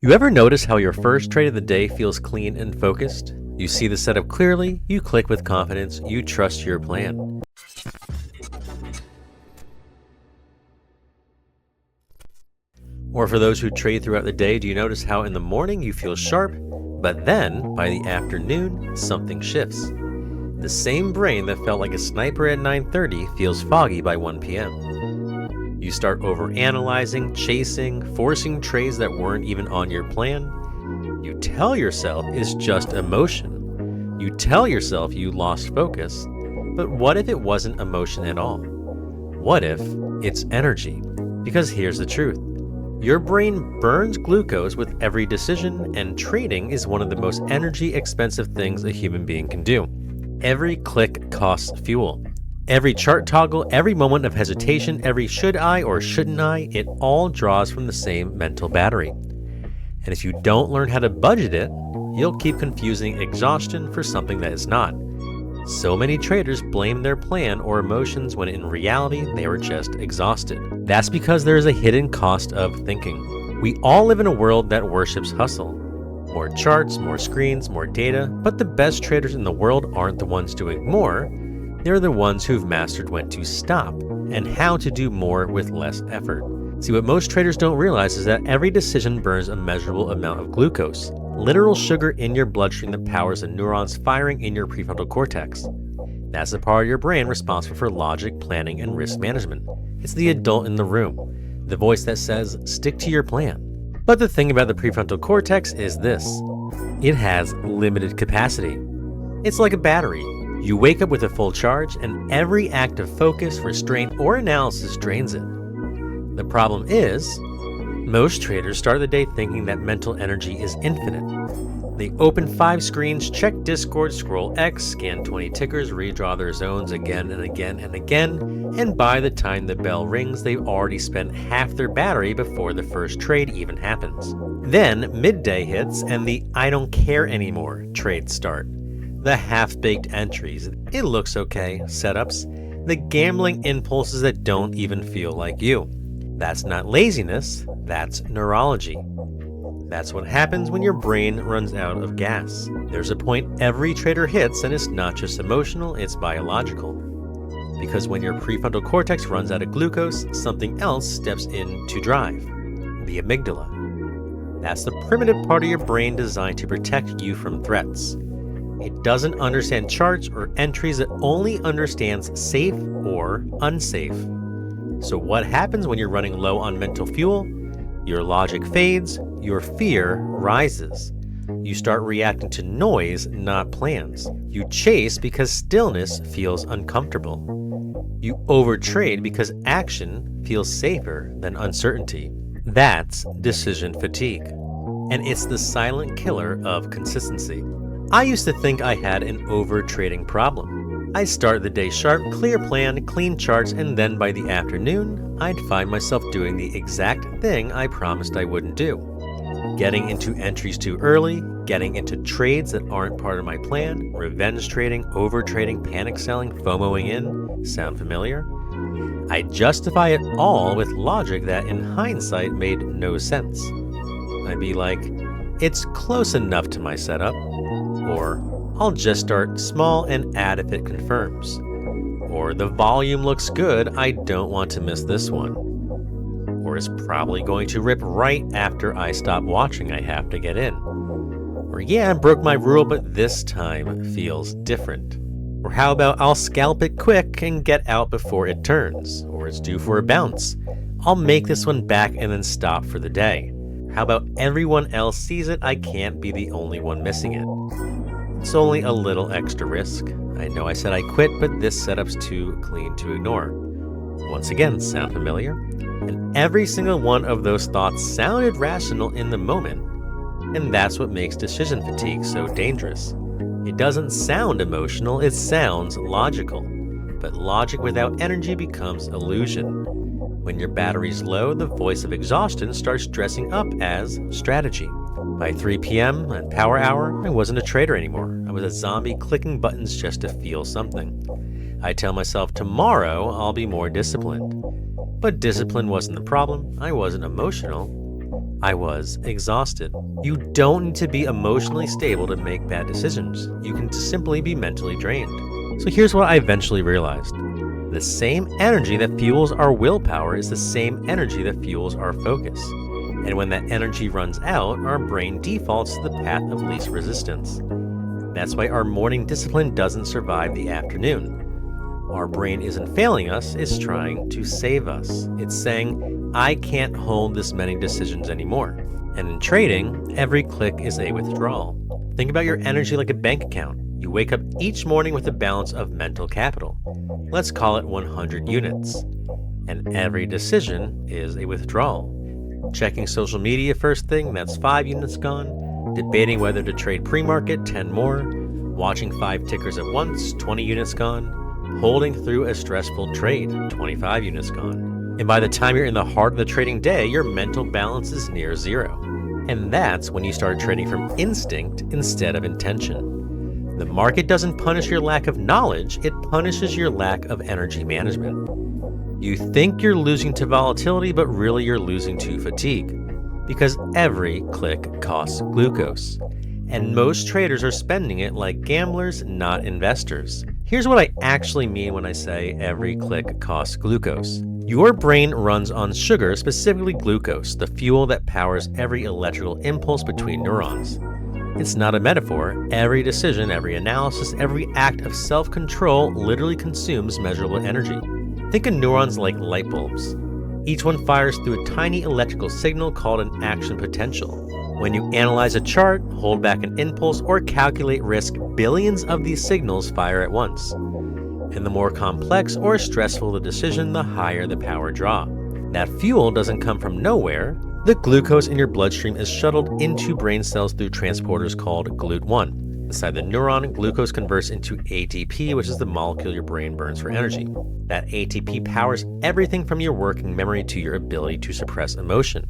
You ever notice how your first trade of the day feels clean and focused? You see the setup clearly, you click with confidence, you trust your plan. Or for those who trade throughout the day, do you notice how in the morning you feel sharp, but then by the afternoon, something shifts? The same brain that felt like a sniper at 9:30 feels foggy by 1 p.m. You start overanalyzing, chasing, forcing trades that weren't even on your plan. You tell yourself it's just emotion. You tell yourself you lost focus. But what if it wasn't emotion at all? What if it's energy? Because here's the truth. Your brain burns glucose with every decision, and trading is one of the most energy expensive things a human being can do. Every click costs fuel. Every chart toggle, every moment of hesitation, every should I or shouldn't I, it all draws from the same mental battery. And if you don't learn how to budget it, you'll keep confusing exhaustion for something that is not. So many traders blame their plan or emotions when in reality they were just exhausted. That's because there is a hidden cost of thinking. We all live in a world that worships hustle. More charts, more screens, more data, but the best traders in the world aren't the ones doing more. They're the ones who've mastered when to stop and how to do more with less effort. See, what most traders don't realize is that every decision burns a measurable amount of glucose, literal sugar in your bloodstream that powers the neurons firing in your prefrontal cortex. That's the part of your brain responsible for logic, planning, and risk management. It's the adult in the room, the voice that says, stick to your plan. But the thing about the prefrontal cortex is this: it has limited capacity. It's like a battery. You wake up with a full charge, and every act of focus, restraint, or analysis drains it. The problem is, most traders start the day thinking that mental energy is infinite. They open 5 screens, check Discord, scroll X, scan 20 tickers, redraw their zones again and again and again, and by the time the bell rings, they've already spent half their battery before the first trade even happens. Then midday hits, and the I don't care anymore trades start. The half-baked entries, it looks okay, setups, the gambling impulses that don't even feel like you. That's not laziness, that's neurology. That's what happens when your brain runs out of gas. There's a point every trader hits, and it's not just emotional, it's biological. Because when your prefrontal cortex runs out of glucose, something else steps in to drive: the amygdala. That's the primitive part of your brain designed to protect you from threats. It doesn't understand charts or entries, it only understands safe or unsafe. So what happens when you're running low on mental fuel? Your logic fades, your fear rises. You start reacting to noise, not plans. You chase because stillness feels uncomfortable. You overtrade because action feels safer than uncertainty. That's decision fatigue. And it's the silent killer of consistency. I used to think I had an overtrading problem. I'd start the day sharp, clear plan, clean charts, and then by the afternoon, I'd find myself doing the exact thing I promised I wouldn't do. Getting into entries too early, getting into trades that aren't part of my plan, revenge trading, overtrading, panic selling, FOMOing in. Sound familiar? I justify it all with logic that in hindsight made no sense. I'd be like, it's close enough to my setup. Or, I'll just start small and add if it confirms. Or, the volume looks good, I don't want to miss this one. Or, it's probably going to rip right after I stop watching, I have to get in. Or, yeah, I broke my rule, but this time feels different. Or how about I'll scalp it quick and get out before it turns. Or it's due for a bounce. I'll make this one back and then stop for the day. How about everyone else sees it, I can't be the only one missing it. It's only a little extra risk. I know I said I quit, but this setup's too clean to ignore. Once again, sound familiar? And every single one of those thoughts sounded rational in the moment. And that's what makes decision fatigue so dangerous. It doesn't sound emotional, it sounds logical. But logic without energy becomes illusion. When your battery's low, the voice of exhaustion starts dressing up as strategy. By 3 p.m. at power hour, I wasn't a trader anymore. I was a zombie clicking buttons just to feel something. I tell myself tomorrow I'll be more disciplined. But discipline wasn't the problem. I wasn't emotional. I was exhausted. You don't need to be emotionally stable to make bad decisions. You can simply be mentally drained. So here's what I eventually realized. The same energy that fuels our willpower is the same energy that fuels our focus. And when that energy runs out, our brain defaults to the path of least resistance. That's why our morning discipline doesn't survive the afternoon. Our brain isn't failing us, it's trying to save us. It's saying, I can't hold this many decisions anymore. And in trading, every click is a withdrawal. Think about your energy like a bank account. You wake up each morning with a balance of mental capital. Let's call it 100 units. And every decision is a withdrawal. Checking social media first thing, that's 5 units gone. Debating whether to trade pre-market, 10 more. Watching 5 tickers at once, 20 units gone. Holding through a stressful trade, 25 units gone. And by the time you're in the heart of the trading day, your mental balance is near zero. And that's when you start trading from instinct instead of intention. The market doesn't punish your lack of knowledge, it punishes your lack of energy management. You think you're losing to volatility, but really you're losing to fatigue. Because every click costs glucose. And most traders are spending it like gamblers, not investors. Here's what I actually mean when I say every click costs glucose. Your brain runs on sugar, specifically glucose, the fuel that powers every electrical impulse between neurons. It's not a metaphor. Every decision, every analysis, every act of self-control literally consumes measurable energy. Think of neurons like light bulbs. Each one fires through a tiny electrical signal called an action potential. When you analyze a chart, hold back an impulse, or calculate risk, billions of these signals fire at once. And the more complex or stressful the decision, the higher the power draw. That fuel doesn't come from nowhere. The glucose in your bloodstream is shuttled into brain cells through transporters called GLUT1. Inside the neuron, glucose converts into ATP, which is the molecule your brain burns for energy. That ATP powers everything from your working memory to your ability to suppress emotion.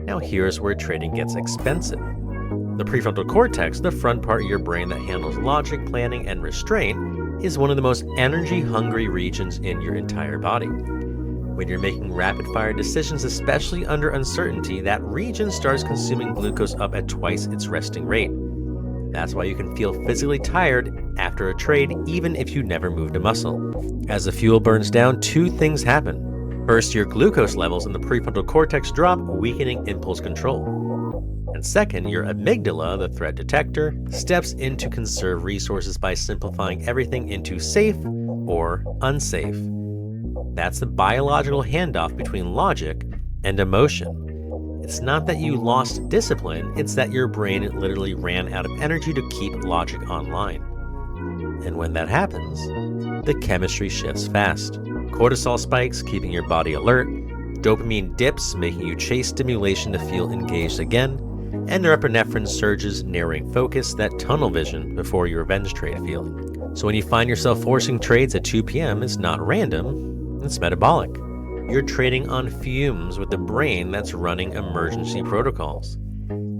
Now here's where trading gets expensive. The prefrontal cortex, the front part of your brain that handles logic, planning, and restraint, is one of the most energy-hungry regions in your entire body. When you're making rapid-fire decisions, especially under uncertainty, that region starts consuming glucose up at twice its resting rate. That's why you can feel physically tired after a trade, even if you never moved a muscle. As the fuel burns down, 2 things happen. First, your glucose levels in the prefrontal cortex drop, weakening impulse control. And second, your amygdala, the threat detector, steps in to conserve resources by simplifying everything into safe or unsafe. That's the biological handoff between logic and emotion. It's not that you lost discipline, it's that your brain literally ran out of energy to keep logic online. And when that happens, the chemistry shifts fast. Cortisol spikes, keeping your body alert. Dopamine dips, making you chase stimulation to feel engaged again. And norepinephrine surges, narrowing focus, that tunnel vision before your revenge trade feeling. So when you find yourself forcing trades at 2 p.m., it's not random, it's metabolic. You're trading on fumes with a brain that's running emergency protocols.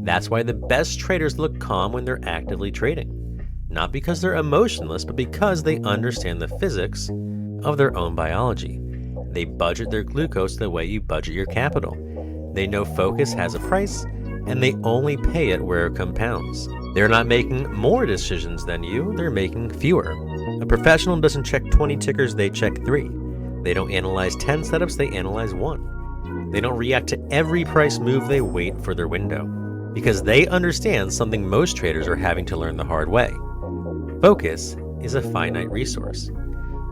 That's why the best traders look calm when they're actively trading. Not because they're emotionless, but because they understand the physics of their own biology. They budget their glucose the way you budget your capital. They know focus has a price, and they only pay it where it compounds. They're not making more decisions than you, they're making fewer. A professional doesn't check 20 tickers, they check 3. They don't analyze 10 setups, they analyze 1. They don't react to every price move, they wait for their window. Because they understand something most traders are having to learn the hard way. Focus is a finite resource.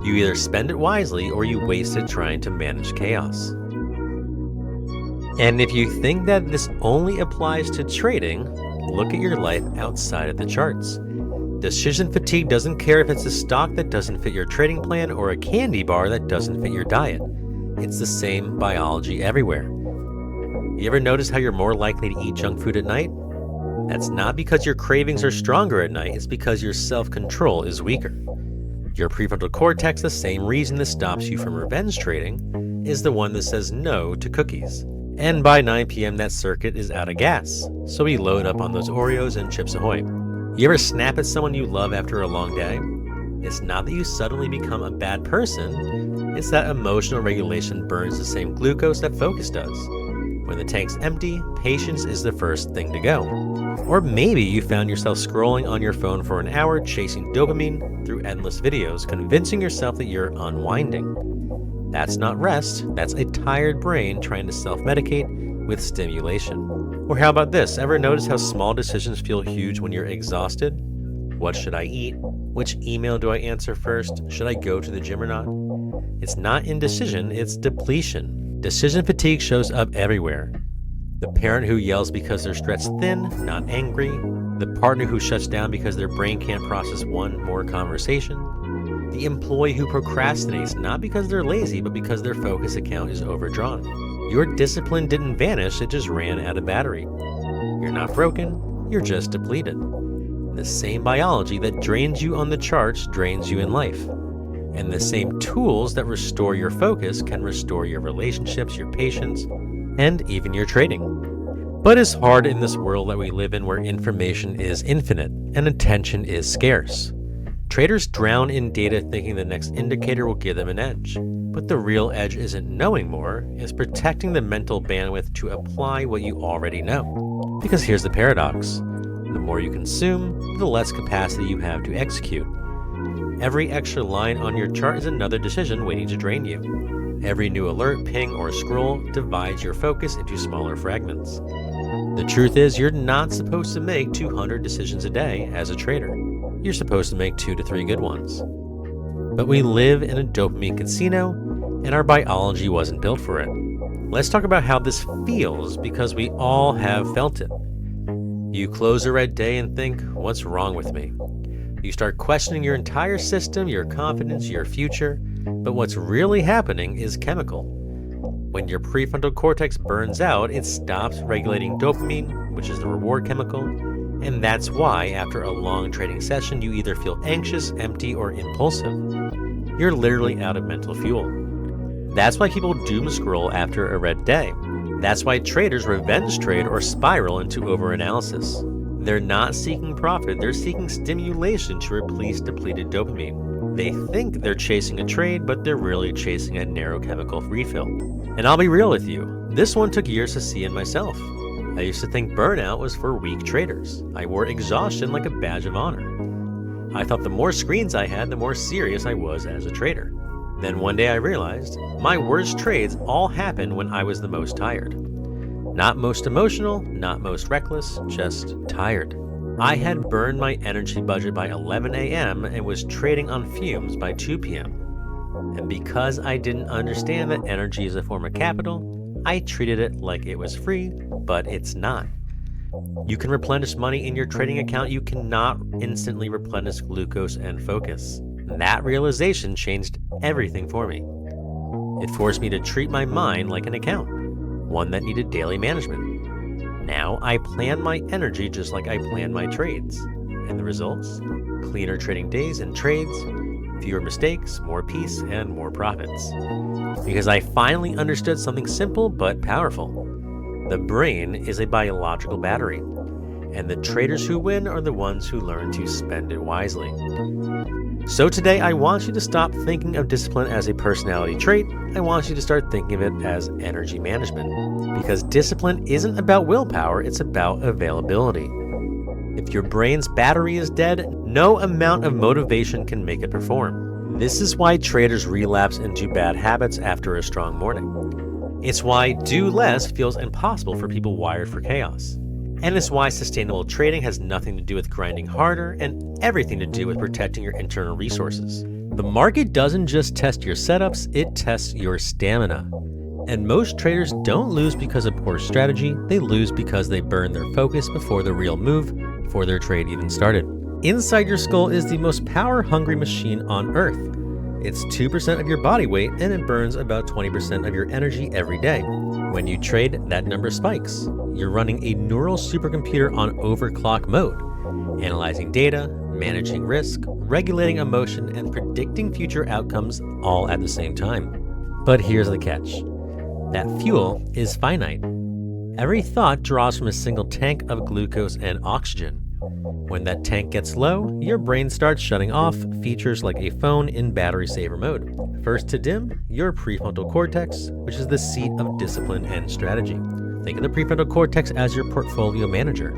You either spend it wisely or you waste it trying to manage chaos. And if you think that this only applies to trading, look at your life outside of the charts. Decision fatigue doesn't care if it's a stock that doesn't fit your trading plan or a candy bar that doesn't fit your diet. It's the same biology everywhere. You ever notice how you're more likely to eat junk food at night? That's not because your cravings are stronger at night, it's because your self-control is weaker. Your prefrontal cortex, the same reason this stops you from revenge trading, is the one that says no to cookies. And by 9 p.m. that circuit is out of gas, so we load up on those Oreos and Chips Ahoy. You ever snap at someone you love after a long day? It's not that you suddenly become a bad person, it's that emotional regulation burns the same glucose that focus does. When the tank's empty, patience is the first thing to go. Or maybe you found yourself scrolling on your phone for an hour, chasing dopamine through endless videos, convincing yourself that you're unwinding. That's not rest, that's a tired brain trying to self-medicate with stimulation. Or how about this? Ever notice how small decisions feel huge when you're exhausted? What should I eat? Which email do I answer first? Should I go to the gym or not? It's not indecision, it's depletion. Decision fatigue shows up everywhere. The parent who yells because they're stretched thin, not angry. The partner who shuts down because their brain can't process one more conversation. The employee who procrastinates not because they're lazy, but because their focus account is overdrawn. Your discipline didn't vanish, it just ran out of battery. You're not broken, you're just depleted. The same biology that drains you on the charts drains you in life. And the same tools that restore your focus can restore your relationships, your patience, and even your trading. But it's hard in this world that we live in where information is infinite and attention is scarce. Traders drown in data thinking the next indicator will give them an edge. But the real edge isn't knowing more, it's protecting the mental bandwidth to apply what you already know. Because here's the paradox. The more you consume, the less capacity you have to execute. Every extra line on your chart is another decision waiting to drain you. Every new alert, ping, or scroll divides your focus into smaller fragments. The truth is, you're not supposed to make 200 decisions a day as a trader. You're supposed to make 2 to 3 good ones. But we live in a dopamine casino, and our biology wasn't built for it. Let's talk about how this feels, because we all have felt it. You close a red day and think, what's wrong with me? You start questioning your entire system, your confidence, your future, but what's really happening is chemical. When your prefrontal cortex burns out, it stops regulating dopamine, which is the reward chemical, and that's why after a long trading session, you either feel anxious, empty, or impulsive. You're literally out of mental fuel. That's why people doom scroll after a red day. That's why traders revenge trade or spiral into overanalysis. They're not seeking profit, they're seeking stimulation to replace depleted dopamine. They think they're chasing a trade, but they're really chasing a narrow chemical refill. And I'll be real with you, this one took years to see in myself. I used to think burnout was for weak traders. I wore exhaustion like a badge of honor. I thought the more screens I had, the more serious I was as a trader. Then one day I realized my worst trades all happened when I was the most tired. Not most emotional, not most reckless, just tired. I had burned my energy budget by 11 a.m. and was trading on fumes by 2 p.m. And because I didn't understand that energy is a form of capital, I treated it like it was free, but it's not. You can replenish money in your trading account, you cannot instantly replenish glucose and focus. That realization changed everything for me. It forced me to treat my mind like an account, one that needed daily management. Now I plan my energy just like I plan my trades. And the results? Cleaner trading days and trades, fewer mistakes, more peace, and more profits. Because I finally understood something simple but powerful. The brain is a biological battery, and the traders who win are the ones who learn to spend it wisely. So today I want you to stop thinking of discipline as a personality trait. I want you to start thinking of it as energy management. Because discipline isn't about willpower, it's about availability. If your brain's battery is dead, no amount of motivation can make it perform. This is why traders relapse into bad habits after a strong morning. It's why do less feels impossible for people wired for chaos. And it's why sustainable trading has nothing to do with grinding harder and everything to do with protecting your internal resources. The market doesn't just test your setups, it tests your stamina. And most traders don't lose because of poor strategy, they lose because they burn their focus before the real move, before their trade even started. Inside your skull is the most power-hungry machine on Earth. It's 2% of your body weight and it burns about 20% of your energy every day. When you trade, that number spikes. You're running a neural supercomputer on overclock mode, analyzing data, managing risk, regulating emotion, and predicting future outcomes all at the same time. But here's the catch. That fuel is finite. Every thought draws from a single tank of glucose and oxygen. When that tank gets low, your brain starts shutting off features like a phone in battery saver mode. First to dim, your prefrontal cortex, which is the seat of discipline and strategy. Think of the prefrontal cortex as your portfolio manager.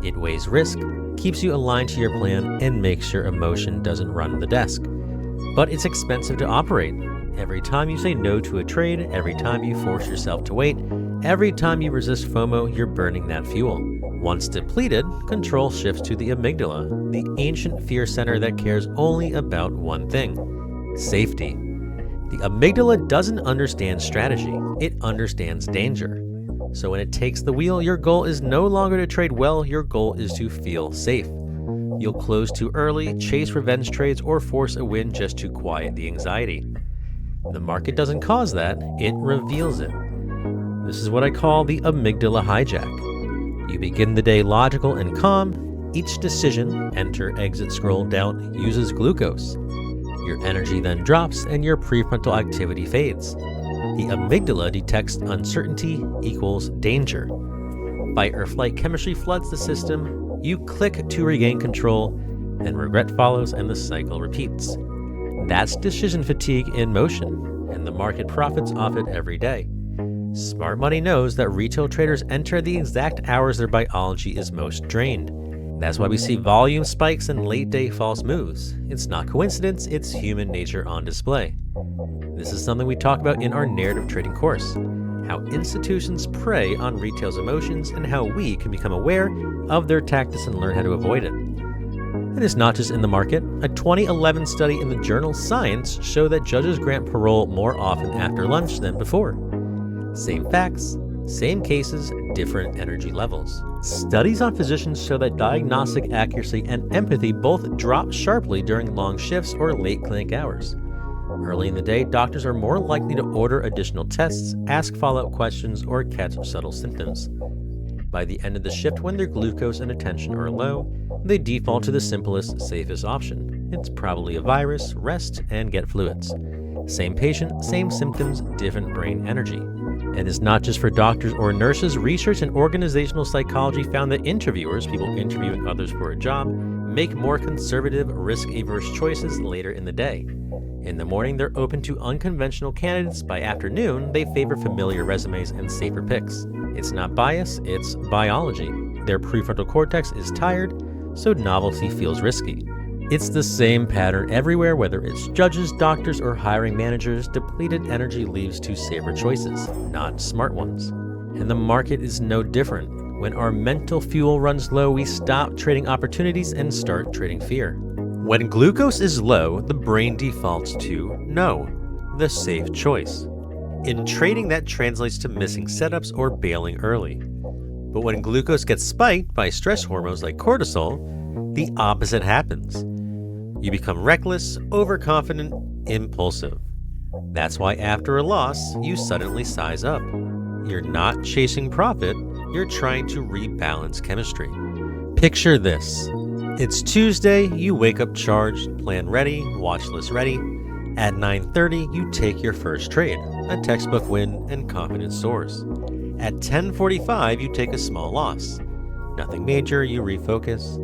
It weighs risk, keeps you aligned to your plan, and makes sure emotion doesn't run the desk. But it's expensive to operate. Every time you say no to a trade, every time you force yourself to wait, every time you resist FOMO, you're burning that fuel. Once depleted, control shifts to the amygdala, the ancient fear center that cares only about one thing: safety. The amygdala doesn't understand strategy, it understands danger. So when it takes the wheel, your goal is no longer to trade well, your goal is to feel safe. You'll close too early, chase revenge trades, or force a win just to quiet the anxiety. The market doesn't cause that, it reveals it. This is what I call the amygdala hijack. You begin the day logical and calm. Each decision, enter, exit, scroll, doubt, uses glucose. Your energy then drops and your prefrontal activity fades. The amygdala detects uncertainty equals danger. Fight or flight chemistry floods the system. You click to regain control, then regret follows and the cycle repeats. That's decision fatigue in motion, and the market profits off it every day. Smart money knows that retail traders enter the exact hours their biology is most drained. That's why we see volume spikes and late-day false moves. It's not coincidence, it's human nature on display. This is something we talk about in our narrative trading course: how institutions prey on retail's emotions and how we can become aware of their tactics and learn how to avoid it. And it's not just in the market. A 2011 study in the journal Science showed that judges grant parole more often after lunch than before. Same facts, same cases, different energy levels. Studies on physicians show that diagnostic accuracy and empathy both drop sharply during long shifts or late clinic hours. Early in the day, doctors are more likely to order additional tests, ask follow-up questions, or catch subtle symptoms. By the end of the shift, when their glucose and attention are low, they default to the simplest, safest option. It's probably a virus, rest, and get fluids. Same patient, same symptoms, different brain energy. And it's not just for doctors or nurses. Research in organizational psychology found that interviewers, people interviewing others for a job, make more conservative, risk-averse choices later in the day. In the morning, they're open to unconventional candidates. By afternoon, they favor familiar resumes and safer picks. It's not bias, it's biology. Their prefrontal cortex is tired, so novelty feels risky. It's the same pattern everywhere, whether it's judges, doctors, or hiring managers. Depleted energy leads to safer choices, not smart ones. And the market is no different. When our mental fuel runs low, we stop trading opportunities and start trading fear. When glucose is low, the brain defaults to no, the safe choice. In trading, that translates to missing setups or bailing early. But when glucose gets spiked by stress hormones like cortisol, the opposite happens. You become reckless, overconfident, impulsive. That's why after a loss, you suddenly size up. You're not chasing profit, you're trying to rebalance chemistry. Picture this. It's Tuesday, you wake up charged, plan ready, watch list ready. At 9:30, you take your first trade, a textbook win, and confidence soars. At 10:45, you take a small loss. Nothing major, you refocus.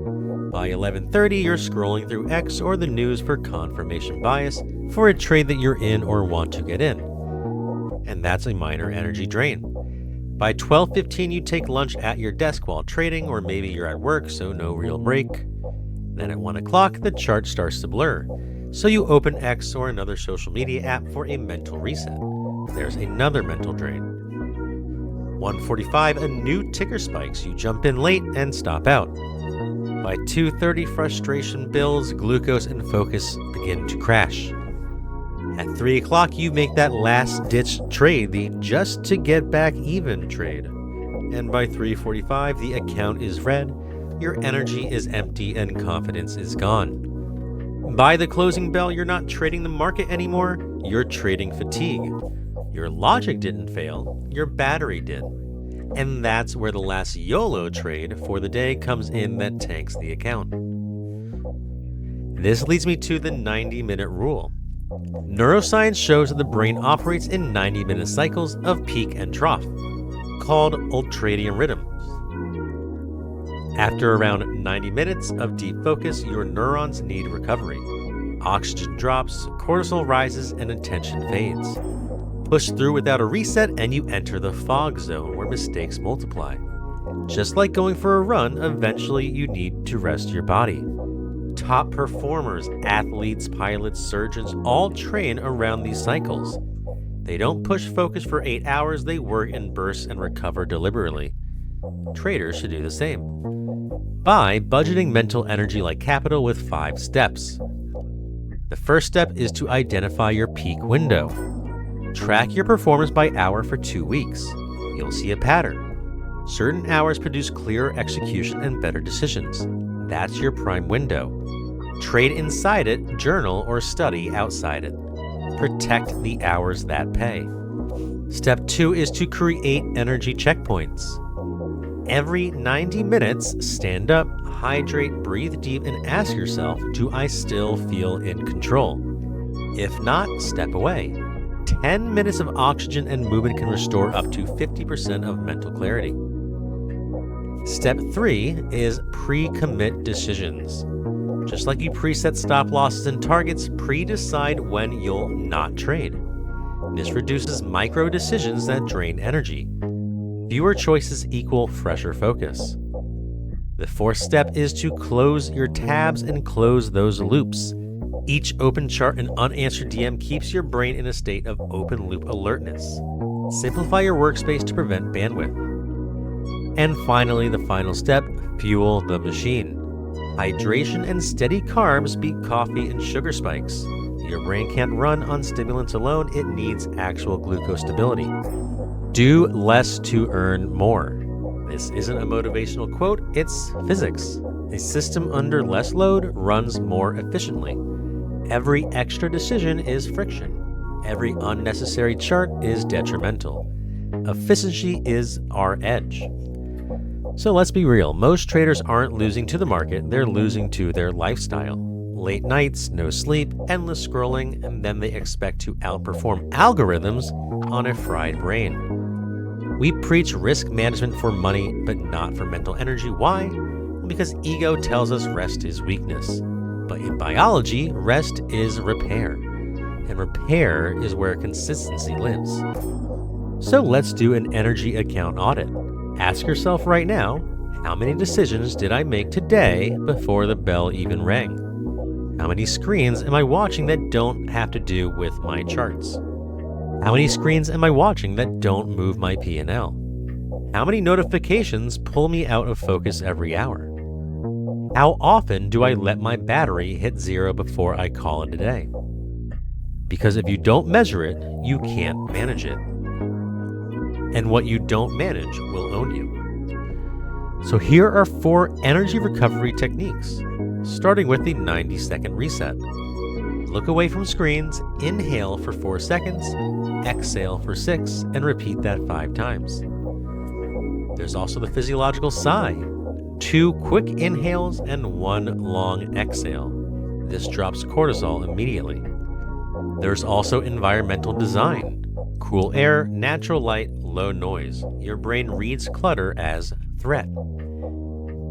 By 11:30, you're scrolling through X or the news for confirmation bias for a trade that you're in or want to get in. And that's a minor energy drain. By 12:15, you take lunch at your desk while trading, or maybe you're at work, so no real break. Then at 1 o'clock, the chart starts to blur. So you open X or another social media app for a mental reset. There's another mental drain. 1:45, a new ticker spikes. You jump in late and stop out. By 2:30, frustration builds, glucose and focus begin to crash. At 3 o'clock, you make that last-ditch trade, the just to get back even trade. And by 3:45, the account is red, your energy is empty, and confidence is gone. By the closing bell, you're not trading the market anymore, you're trading fatigue. Your logic didn't fail, your battery did. And that's where the last YOLO trade for the day comes in that tanks the account. This leads me to the 90-minute rule. Neuroscience shows that the brain operates in 90-minute cycles of peak and trough, called ultradian rhythms. After around 90 minutes of deep focus, your neurons need recovery. Oxygen drops, cortisol rises, and attention fades. Push through without a reset, and you enter the fog zone, where mistakes multiply. Just like going for a run, eventually you need to rest your body. Top performers, athletes, pilots, surgeons all train around these cycles. They don't push focus for 8 hours, they work in bursts and recover deliberately. Traders should do the same. By budgeting mental energy like capital with 5 steps. The first step is to identify your peak window. Track your performance by hour for 2 weeks. You'll see a pattern. Certain hours produce clearer execution and better decisions. That's your prime window. Trade inside it, journal, or study outside it. Protect the hours that pay. Step 2 is to create energy checkpoints. Every 90 minutes, stand up, hydrate, breathe deep, and ask yourself, do I still feel in control? If not, step away. 10 minutes of oxygen and movement can restore up to 50% of mental clarity. Step 3 is pre-commit decisions. Just like you preset stop losses and targets, pre-decide when you'll not trade. This reduces micro decisions that drain energy. Fewer choices equal fresher focus. The fourth step is to close your tabs and close those loops. Each open chart and unanswered DM keeps your brain in a state of open loop alertness. Simplify your workspace to prevent bandwidth. And finally, the final step, fuel the machine. Hydration and steady carbs beat coffee and sugar spikes. Your brain can't run on stimulants alone, it needs actual glucose stability. Do less to earn more. This isn't a motivational quote, it's physics. A system under less load runs more efficiently. Every extra decision is friction. Every unnecessary chart is detrimental. Efficiency is our edge. So let's be real, most traders aren't losing to the market, they're losing to their lifestyle. Late nights, no sleep, endless scrolling, and then they expect to outperform algorithms on a fried brain. We preach risk management for money, but not for mental energy. Why? Because ego tells us rest is weakness. But in biology, rest is repair. And repair is where consistency lives. So let's do an energy account audit. Ask yourself right now, how many decisions did I make today before the bell even rang? How many screens am I watching that don't have to do with my charts? How many screens am I watching that don't move my P&L? How many notifications pull me out of focus every hour? How often do I let my battery hit 0 before I call it a day? Because if you don't measure it, you can't manage it. And what you don't manage will own you. So here are 4 energy recovery techniques, starting with the 90-second reset. Look away from screens, inhale for 4 seconds, exhale for 6, and repeat that 5 times. There's also the physiological sigh. 2 quick inhales and 1 long exhale. This drops cortisol immediately. There's also environmental design. Cool air, natural light, low noise. Your brain reads clutter as threat.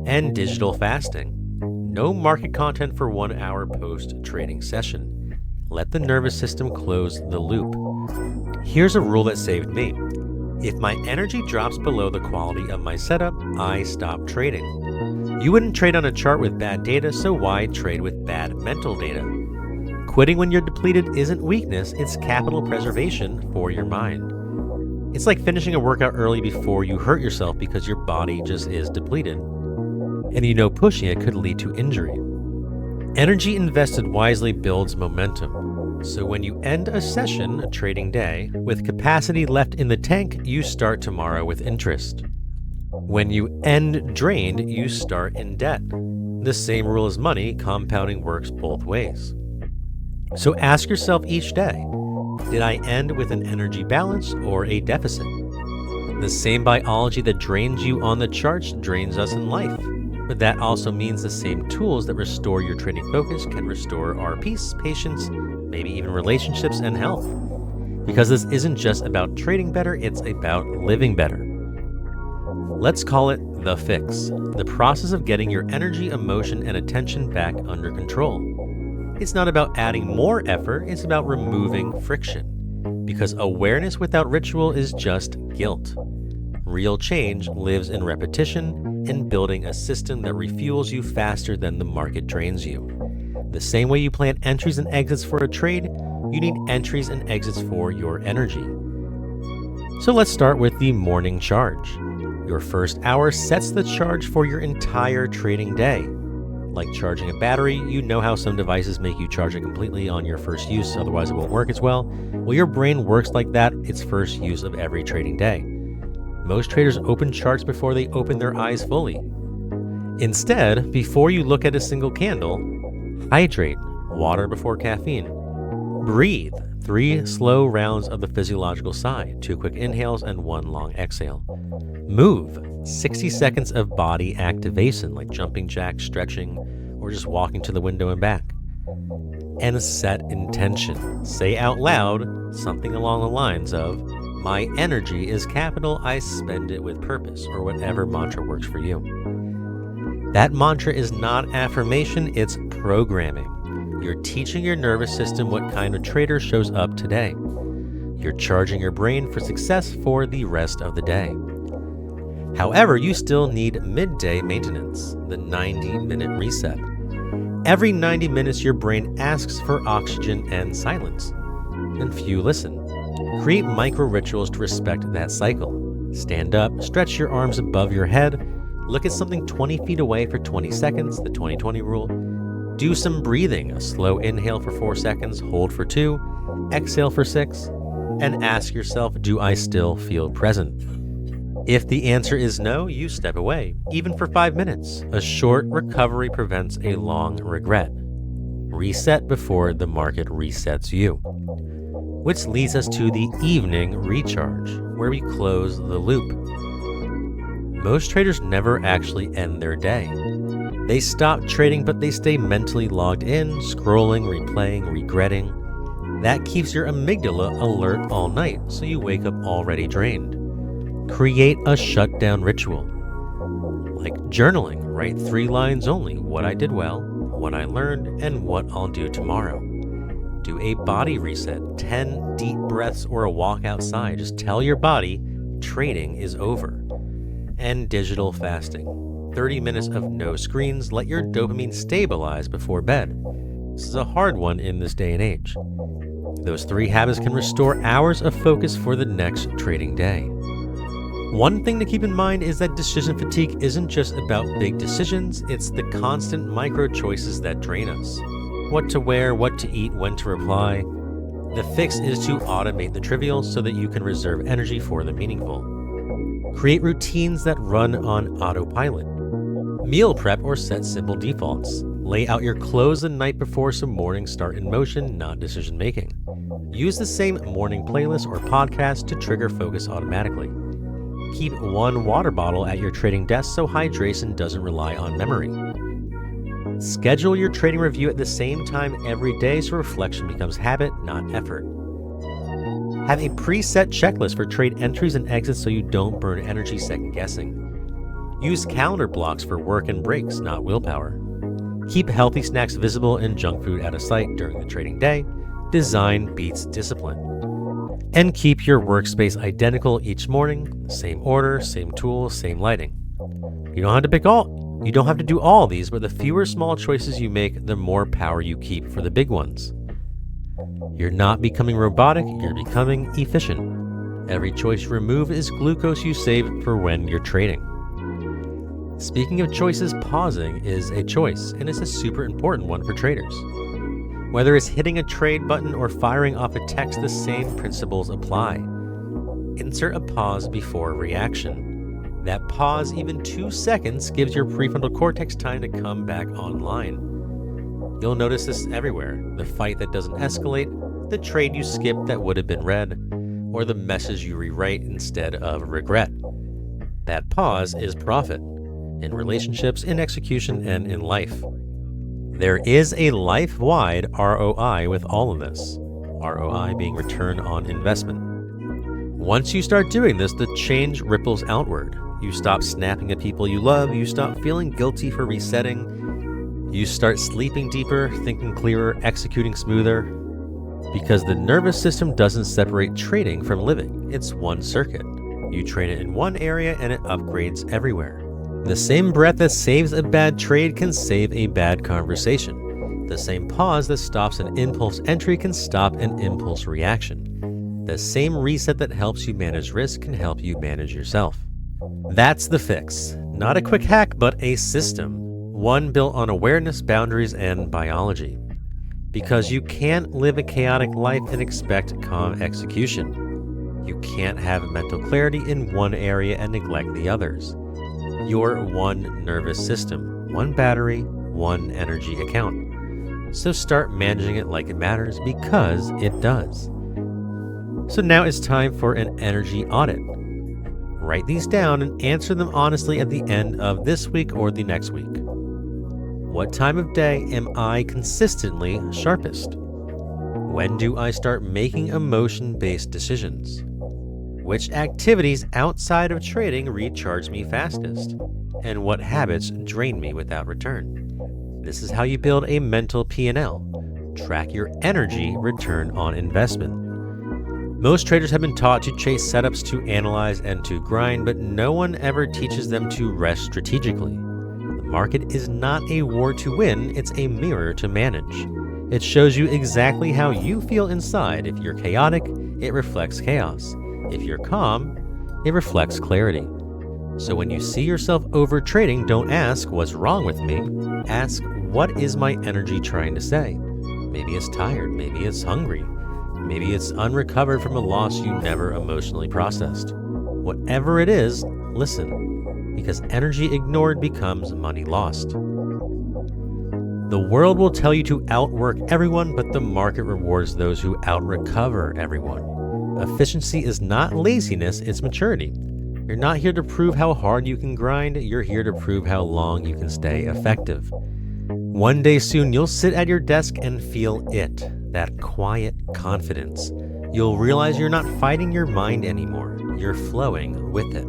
And digital fasting. No market content for 1 hour post-trading session. Let the nervous system close the loop. Here's a rule that saved me. If my energy drops below the quality of my setup, I stop trading. You wouldn't trade on a chart with bad data, so why trade with bad mental data? Quitting when you're depleted isn't weakness, it's capital preservation for your mind. It's like finishing a workout early before you hurt yourself because your body just is depleted. And you know pushing it could lead to injury. Energy invested wisely builds momentum. So when you end a session, a trading day, with capacity left in the tank, you start tomorrow with interest. When you end drained, you start in debt. The same rule as money, compounding works both ways. So ask yourself each day, did I end with an energy balance or a deficit? The same biology that drains you on the charts drains us in life. But that also means the same tools that restore your trading focus can restore our peace, patience, maybe even relationships and health. Because this isn't just about trading better, it's about living better. Let's call it the fix, the process of getting your energy, emotion, and attention back under control. It's not about adding more effort, it's about removing friction. Because awareness without ritual is just guilt. Real change lives in repetition and building a system that refuels you faster than the market drains you. The same way you plan entries and exits for a trade, you need entries and exits for your energy. So let's start with the morning charge. Your first hour sets the charge for your entire trading day. Like charging a battery, you know how some devices make you charge it completely on your first use, otherwise it won't work as well. Well, your brain works like that its first use of every trading day. Most traders open charts before they open their eyes fully. Instead, before you look at a single candle, hydrate, water before caffeine. Breathe, 3 slow rounds of the physiological sigh, 2 quick inhales and 1 long exhale. Move, 60 seconds of body activation like jumping jacks, stretching, or just walking to the window and back. And set intention. Say out loud something along the lines of, "My energy is capital, I spend it with purpose," or whatever mantra works for you. That mantra is not affirmation, it's programming. You're teaching your nervous system what kind of trader shows up today. You're charging your brain for success for the rest of the day. However, you still need midday maintenance, the 90-minute reset. Every 90 minutes, your brain asks for oxygen and silence, and few listen. Create micro rituals to respect that cycle. Stand up, stretch your arms above your head, look at something 20 feet away for 20 seconds, the 20-20 rule. Do some breathing, a slow inhale for 4 seconds, hold for 2, exhale for 6, and ask yourself, do I still feel present? If the answer is no, you step away, even for 5 minutes. A short recovery prevents a long regret. Reset before the market resets you. Which leads us to the evening recharge, where we close the loop. Most traders never actually end their day. They stop trading, but they stay mentally logged in, scrolling, replaying, regretting. That keeps your amygdala alert all night, so you wake up already drained. Create a shutdown ritual. Like journaling, write 3 lines only: what I did well, what I learned, and what I'll do tomorrow. Do a body reset, 10 deep breaths or a walk outside. Just tell your body trading is over. And digital fasting. 30 minutes of no screens, let your dopamine stabilize before bed. This is a hard one in this day and age. Those 3 habits can restore hours of focus for the next trading day. One thing to keep in mind is that decision fatigue isn't just about big decisions, it's the constant micro choices that drain us. What to wear, what to eat, when to reply. The fix is to automate the trivial so that you can reserve energy for the meaningful. Create routines that run on autopilot. Meal prep or set simple defaults. Lay out your clothes the night before so mornings start in motion, not decision making. Use the same morning playlist or podcast to trigger focus automatically. Keep 1 water bottle at your trading desk so hydration doesn't rely on memory. Schedule your trading review at the same time every day so reflection becomes habit, not effort. Have a preset checklist for trade entries and exits so you don't burn energy second guessing. Use calendar blocks for work and breaks, not willpower. Keep healthy snacks visible and junk food out of sight during the trading day. Design beats discipline. And keep your workspace identical each morning, same order, same tools, same lighting. You don't have to do all these, but the fewer small choices you make, the more power you keep for the big ones. You're not becoming robotic, you're becoming efficient. Every choice you remove is glucose you save for when you're trading. Speaking of choices, pausing is a choice, and it's a super important one for traders. Whether it's hitting a trade button or firing off a text, the same principles apply. Insert a pause before reaction. That pause, even 2 seconds, gives your prefrontal cortex time to come back online. You'll notice this everywhere: the fight that doesn't escalate, the trade you skipped that would have been read, or the message you rewrite instead of regret. That pause is profit, in relationships, in execution, and in life. There is a life-wide ROI with all of this, ROI being return on investment. Once you start doing this, the change ripples outward. You stop snapping at people you love, you stop feeling guilty for resetting, you start sleeping deeper, thinking clearer, executing smoother, because the nervous system doesn't separate trading from living. It's one circuit, You train it in one area and it upgrades everywhere. The same breath that saves a bad trade can save a bad conversation. The same pause that stops an impulse entry can stop an impulse reaction. The same reset that helps you manage risk can help you manage yourself. That's the fix. Not a quick hack, but a system. One built on awareness, boundaries, and biology. Because you can't live a chaotic life and expect calm execution. You can't have mental clarity in one area and neglect the others. You're one nervous system, one battery, one energy account. So start managing it like it matters, because it does. So now it's time for an energy audit. Write these down and answer them honestly at the end of this week or the next week. What time of day am I consistently sharpest? When do I start making emotion-based decisions? Which activities outside of trading recharge me fastest? And what habits drain me without return? This is how you build a mental P&L. Track your energy return on investment. Most traders have been taught to chase setups, to analyze, and to grind, but no one ever teaches them to rest strategically. The market is not a war to win, it's a mirror to manage. It shows you exactly how you feel inside. If you're chaotic, it reflects chaos. If you're calm, it reflects clarity. So when you see yourself over trading, don't ask, what's wrong with me? Ask, what is my energy trying to say? Maybe it's tired, maybe it's hungry, maybe it's unrecovered from a loss you never emotionally processed. Whatever it is, listen, because energy ignored becomes money lost. The world will tell you to outwork everyone, but the market rewards those who outrecover everyone. Efficiency is not laziness, it's maturity. You're not here to prove how hard you can grind, you're here to prove how long you can stay effective. One day soon, you'll sit at your desk and feel it, that quiet confidence. You'll realize you're not fighting your mind anymore, you're flowing with it.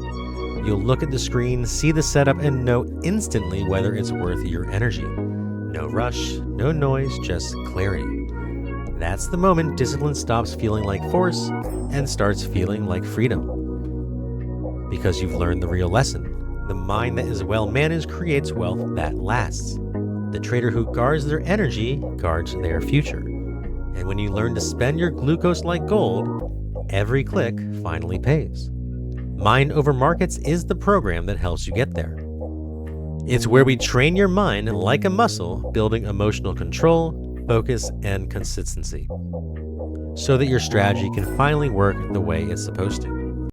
You'll look at the screen, see the setup, and know instantly whether it's worth your energy. No rush, no noise, just clarity. That's the moment discipline stops feeling like force and starts feeling like freedom. Because you've learned the real lesson. The mind that is well managed creates wealth that lasts. The trader who guards their energy guards their future. And when you learn to spend your glucose like gold, every click finally pays. Mind Over Markets is the program that helps you get there. It's where we train your mind like a muscle, building emotional control, focus, and consistency, so that your strategy can finally work the way it's supposed to.